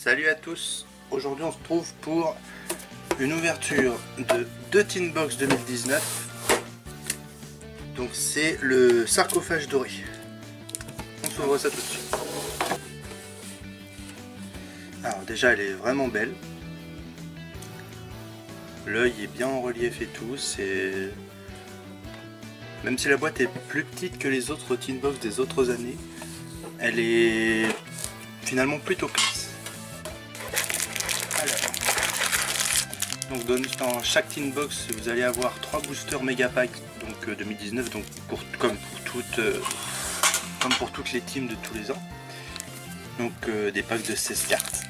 Salut à tous, aujourd'hui on se trouve pour une ouverture de 2 Tin Box 2019. Donc c'est le sarcophage doré. On s'ouvre ça tout de suite. Alors déjà elle est vraiment belle. L'œil est bien en relief et tout, c'est... Même si la boîte est plus petite que les autres Tin Box des autres années, elle est finalement plutôt classe. Alors, donc dans chaque Tin Box vous allez avoir 3 boosters méga pack donc 2019, donc comme pour toutes les teams de tous les ans, donc des packs de 16 cartes,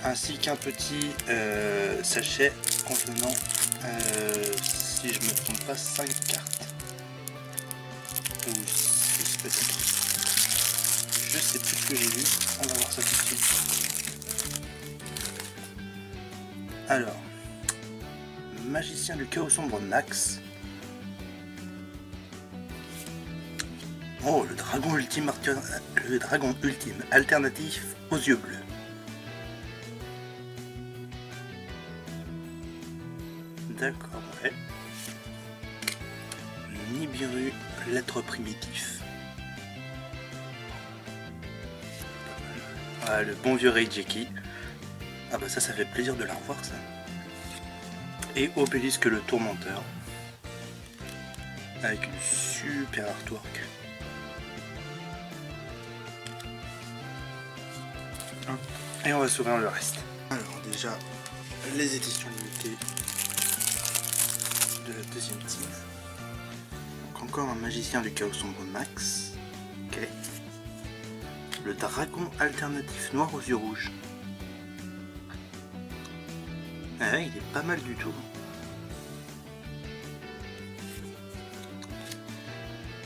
ainsi qu'un petit sachet contenant, si je me trompe pas, 5 cartes, ou 6 peut-être, je sais plus ce que j'ai vu, on va voir ça tout de suite. Alors, magicien du chaos sombre Nax. Oh, le dragon ultime alternatif aux yeux bleus. D'accord, ouais. Nibiru, l'être primitif. Ah, le bon vieux Reijeki. Ah bah ça fait plaisir de la revoir ça. Et Obélisque le tourmenteur. Avec une super artwork. Et on va s'ouvrir le reste. Alors déjà, les éditions limitées de la deuxième team. Donc encore un magicien du chaos sombre Max. Ok. Le dragon alternatif noir aux yeux rouges. Ah, il est pas mal du tout.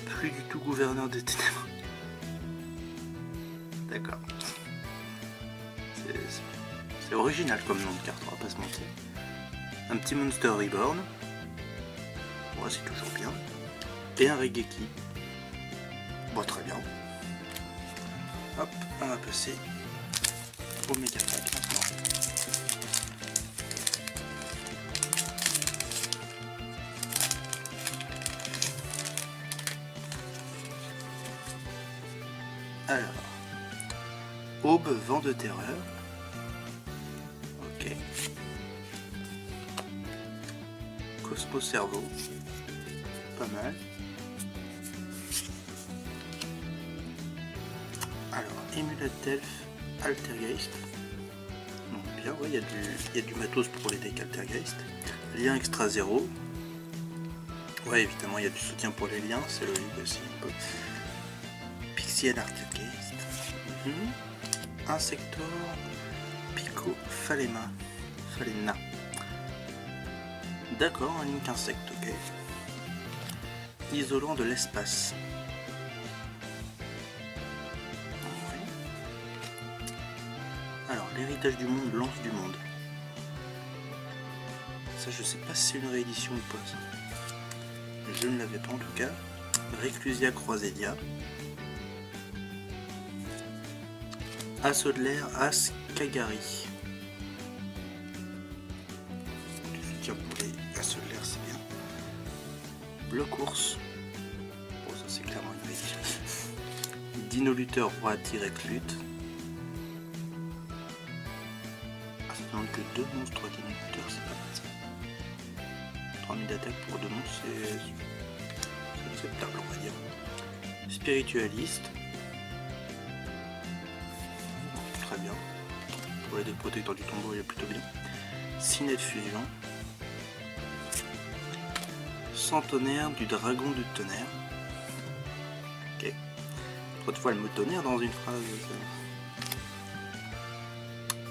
Plus du tout gouverneur des ténèbres. D'accord. C'est original comme nom de carte, on va pas se mentir. Un petit Monster Reborn. Ouais, c'est toujours bien. Et un Regeki. Bon, très bien. Hop, on va passer au méga pack maintenant. Alors, Aube, vent de terreur. Ok. Cosmo Cerveau. Pas mal. Alors, Emulate Altergeist. Donc bien, ouais, il y a du matos pour les decks Altergeist. Lien extra 0. Ouais, évidemment, il y a du soutien pour les liens, c'est logique aussi un peu. Pixiel Altergeist. Insector Pico Falena. D'accord, un link insecte, ok. Isolant de l'espace. Ouais. Alors, l'héritage du monde, lance du monde. Ça, je sais pas si c'est une réédition ou pas. Ça. Je ne l'avais pas en tout cas. Reclusia Croisédia. Assaut de l'air, As Kagari. Du soutien pour les assauts de l'air, c'est bien. Bloc ours. Bon, ça c'est clairement une réédition. Dino Luther, roi T-Reclute. Ah, ça demande que 2 monstres Dino Luther, c'est pas mal ça. 3000 d'attaque pour 2 monstres, c'est acceptable, on va dire. Spiritualiste. Très bien. Pour les deux protecteurs du tombeau, il est plutôt bien. Ciné de fusion. Centenaire du dragon du tonnerre. Ok. Trop de fois le mot tonnerre dans une phrase.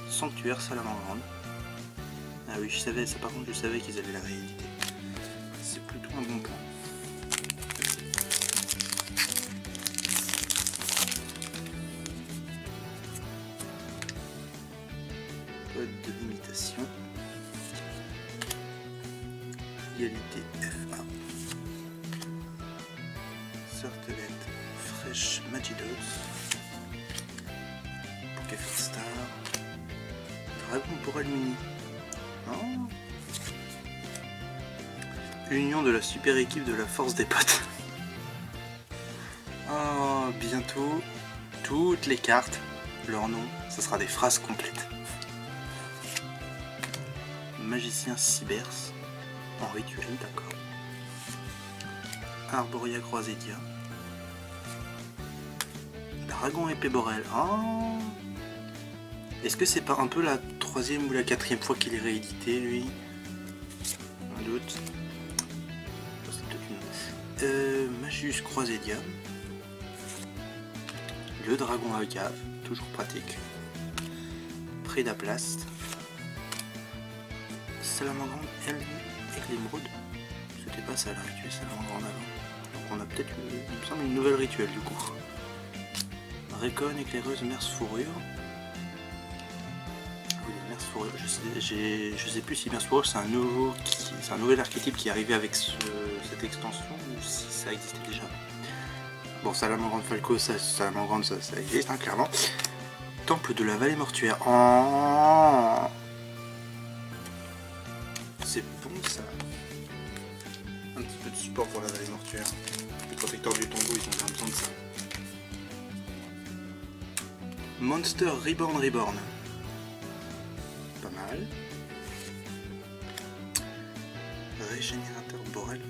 Sanctuaire salamandre. Ah oui, je savais ça, par contre, je savais qu'ils allaient la rééditer. C'est plutôt un bon point. Code de limitation. Égalité FA. Sortelette fraîche Magidos. Ok, Farstar. Dragon Boral Mini. Oh. Union de la super équipe de la force des potes. Oh, bientôt, toutes les cartes, leur nom, ça sera des phrases complètes. Magicien Cybers, en rituel, d'accord. Arboria Croisédia. Dragon épée Borel. Oh. Est-ce que c'est pas un peu la 3e ou la 4e fois qu'il est réédité, lui? Un doute. Magius Croisédia. Le dragon à cave, toujours pratique. Prédaplast. Salamandre elle avec l'émeraude. C'était pas ça la rituel Salamandre en avant. Donc on a peut-être, il me semble, une nouvelle rituel du coup. Récon, éclaireuse, merce fourrure. Oui, merce fourrure. Je sais plus si merce fourrure c'est un nouvel archétype qui est arrivé avec cette extension ou si ça existait déjà. Bon, Salamandre Falco, Salamandre ça existe hein, clairement. Temple de la vallée mortuaire. Oh, c'est bon ça. Un petit peu de support pour la vallée mortuaire. Les protecteurs du tombeau, ils ont bien besoin de ça. Monster Reborn. Pas mal. Régénérateur Borel.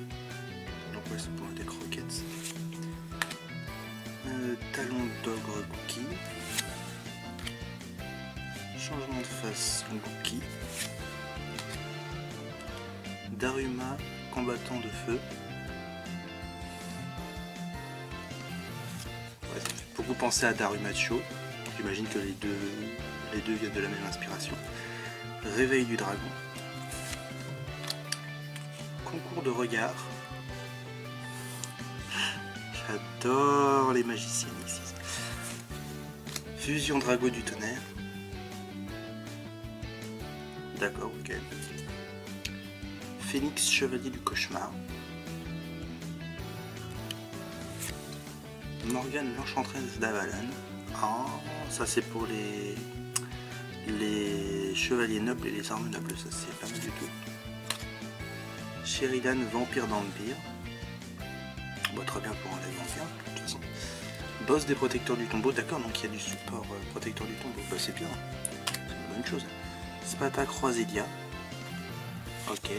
Donc ouais, c'est pour des croquettes. Talon d'ogre Gookie. Changement de face Gookie. Daruma, combattant de feu. Ouais, ça me fait beaucoup penser à Darumacho. J'imagine que les deux viennent de la même inspiration. Réveil du dragon. Concours de regard. J'adore les magiciennes ici. Fusion Drago du tonnerre. D'accord, ok. Phénix Chevalier du cauchemar. Morgane l'enchanteresse d'Avalan. Oh, ça c'est pour les chevaliers nobles et les armes nobles, ça c'est pas mal du tout. Sheridan vampire d'Empire. Bah, très bien pour un live vampire, de toute façon. Boss des protecteurs du tombeau, d'accord, donc il y a du support protecteur du tombeau, bah c'est bien, c'est une bonne chose. Spata Croisédia. Ok.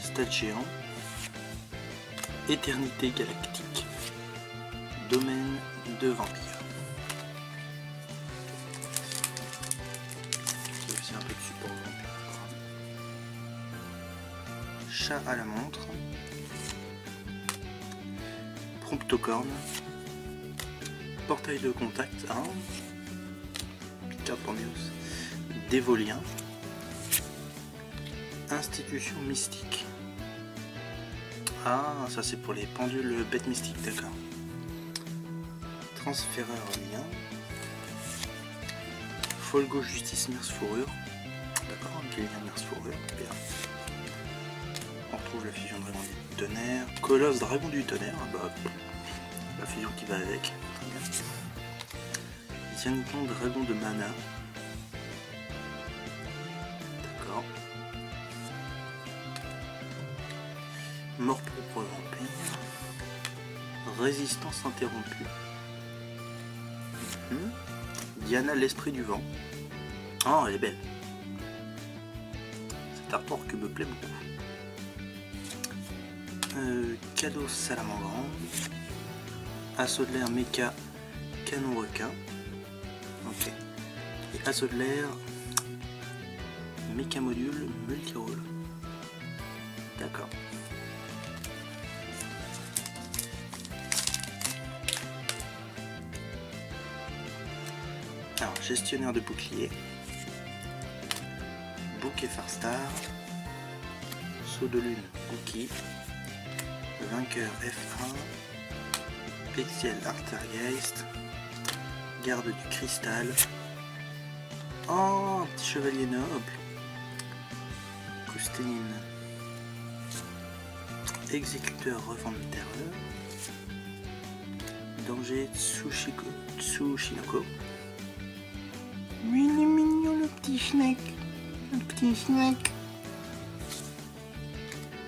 Stade géant. Éternité galactique. Domaine de vampire. C'est aussi un peu de support vampire. Chat à la montre. Promptocorne. Portail de contact. Hein. Carte Pandeus. Dévolien. Institution mystique. Ah, ça c'est pour les pendules bêtes mystiques, d'accord. Transféreur lien. Folgo justice merce fourrure. D'accord, ok, lien merce fourrure, bien. On retrouve la fusion dragon du tonnerre. Colosse dragon du tonnerre, bah, la fusion qui va avec. Très bien. Zianiton dragon de mana. D'accord. Mort propre vampire. Résistance interrompue. Diana l'esprit du vent. Oh, elle est belle. Cet artwork me plaît beaucoup. Cadeau salamandre. Assaut de l'air méca canon requin. Ok. Et assaut de l'air méca module multirole. D'accord. Alors, gestionnaire de bouclier. Bouquet Farstar. Saut de lune Gookie. Vainqueur F1. Pexiel Artergeist. Garde du cristal. Oh, un petit chevalier noble. Cousténine. Exécuteur revente terreur. Danger Tsushinoko. Mais il est mignon le petit Schneck. Le petit Schneck.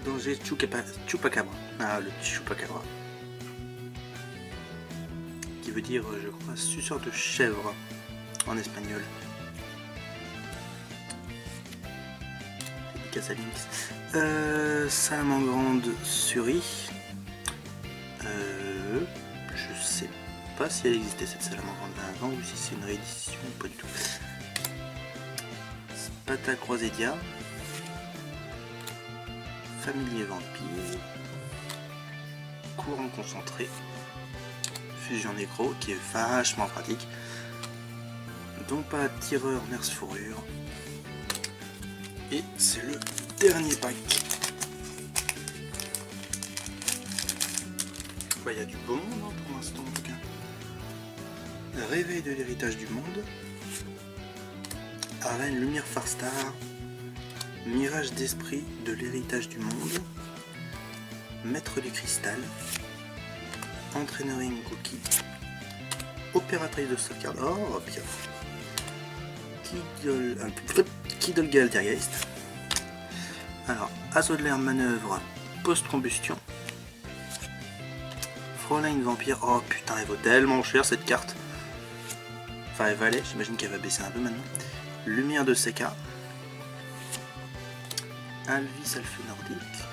Danger Chupacabra. Ah, le petit Chupacabra. Qui veut dire, je crois, suceur de chèvre en espagnol. Dédicace à Lynx. Salamandre Suri. Je sais pas si elle existait cette salamandre avant ou si c'est une réédition, pas du tout. Spata Croisédia. Familier vampire. Courant concentré. Fusion négro qui est vachement pratique. Donc pas tireur nurse fourrure. Et c'est le dernier pack. Il y a du beau monde hein, pour l'instant en tout cas. Réveil de l'héritage du monde. Arène Lumière Farstar. Mirage d'esprit de l'héritage du monde. Maître du cristal. Entraîneur Cookie. Opératrice de sauvegarde. Oh bien. Kidol Galtergeist. Alors, Azodler manœuvre post-combustion. Fraulein Vampire. Oh putain, elle vaut tellement cher cette carte. Enfin, elle valait, j'imagine qu'elle va baisser un peu maintenant. Lumière de Seka. Alvis Alphe Nordique.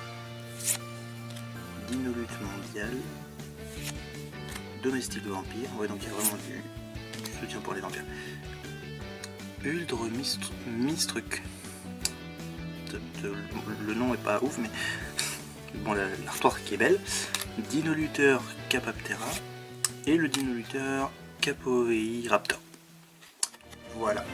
Dinolute mondial. Domestique vampire. Ouais, donc il y a vraiment du soutien pour les vampires. Uldre Mistruc. Le nom est pas ouf, mais bon, l'artwork qui est belle. Dinoluteur Capaptera et le Dinoluteur Capoeiraptor. Voilà.